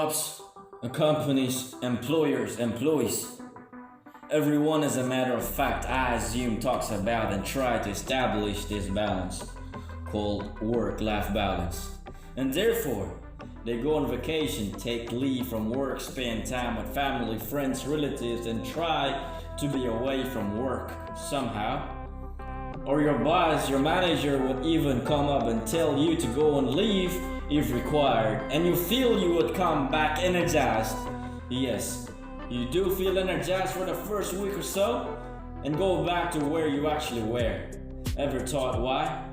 jobs, companies, employers, employees. Everyone, as a matter of fact, I assume, talks about and try to establish this balance called work-life balance. And therefore, they go on vacation, take leave from work, spend time with family, friends, relatives, and try to be away from work somehow. Or your boss, your manager would even come up and tell you to go on leave if required, and you feel you would come back energized. Yes, you do feel energized for the first week or so, and go back to where you actually were. Ever thought why?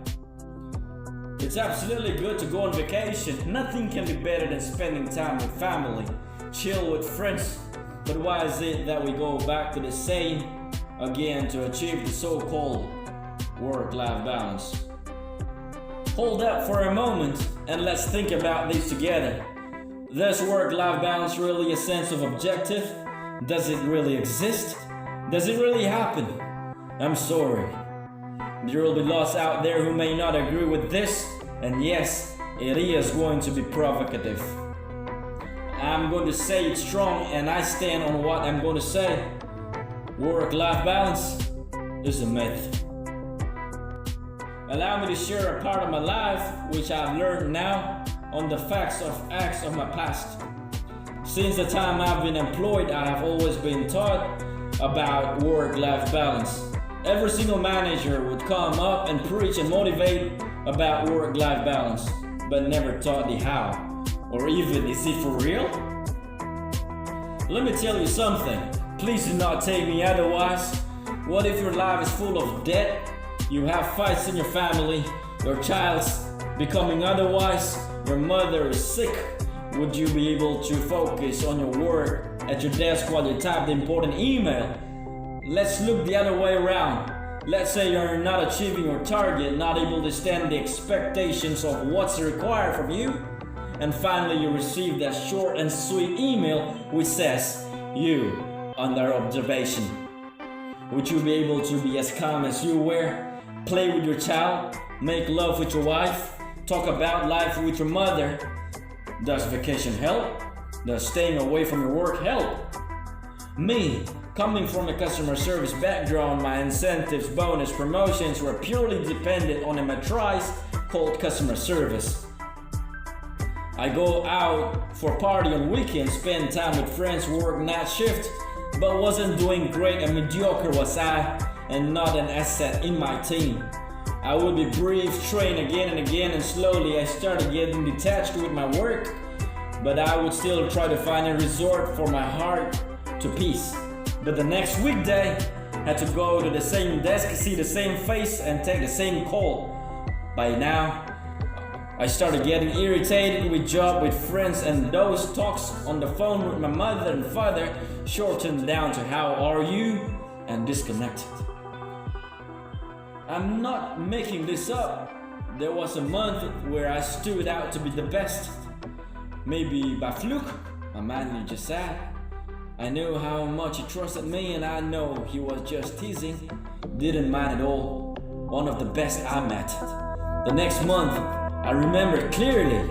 It's absolutely good to go on vacation. Nothing can be better than spending time with family, chill with friends. But why is it that we go back to the same again to achieve the so-called work-life balance? Hold up for a moment and let's think about this together. Does work-life balance really a sense of objective? Does it really exist? Does it really happen? I'm sorry. There will be lots out there who may not agree with this, and yes, it is going to be provocative. I'm going to say it strong and I stand on what I'm going to say. Work-life balance is a myth. Allow me to share a part of my life which I've learned now on the facts of acts of my past. Since the time I've been employed, I have always been taught about work-life balance. Every single manager would come up and preach and motivate about work-life balance, but never taught the how, or even is it for real? Let me tell you something, please do not take me otherwise. What if your life is full of debt? You have fights in your family, your child's becoming otherwise, your mother is sick. Would you be able to focus on your work at your desk while you type the important email? Let's look the other way around. Let's say you're not achieving your target, not able to stand the expectations of what's required from you, and finally you receive that short and sweet email which says, "You under observation." Would you be able to be as calm as you were? Play with your child, make love with your wife, talk about life with your mother? Does vacation help? Does staying away from your work help? Me, coming from a customer service background, my incentives, bonus, promotions were purely dependent on a matrice called customer service. I go out for party on weekends, spend time with friends, work night shift, but wasn't doing great and mediocre was I, and not an asset in my team. I would be briefed, trained again and again, and slowly I started getting detached with my work, but I would still try to find a resort for my heart to peace. But the next weekday, had to go to the same desk, see the same face, and take the same call. By now, I started getting irritated with job, with friends, and those talks on the phone with my mother and father shortened down to "how are you?" and disconnected. I'm not making this up. There was a month where I stood out to be the best. Maybe by fluke, my manager said. I knew how much he trusted me, and I know he was just teasing. Didn't mind at all. One of the best I met. The next month, I remember clearly.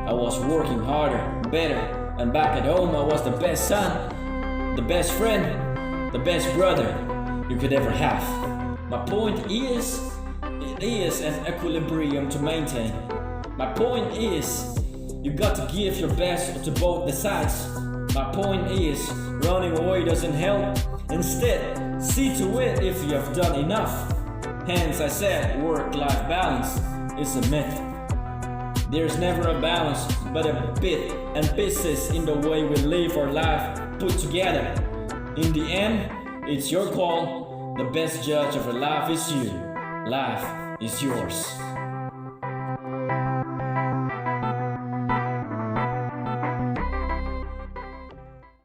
I was working harder, better, and back at home I was the best son, the best friend, the best brother you could ever have. My point is, it is an equilibrium to maintain. My point is, you got to give your best to both the sides. My point is, running away doesn't help. Instead, see to it if you have done enough. Hence I said work-life balance is a myth. There's never a balance, but a bit and pieces in the way we live our life put together. In the end, it's your call. The best judge of your life is you. Life is yours.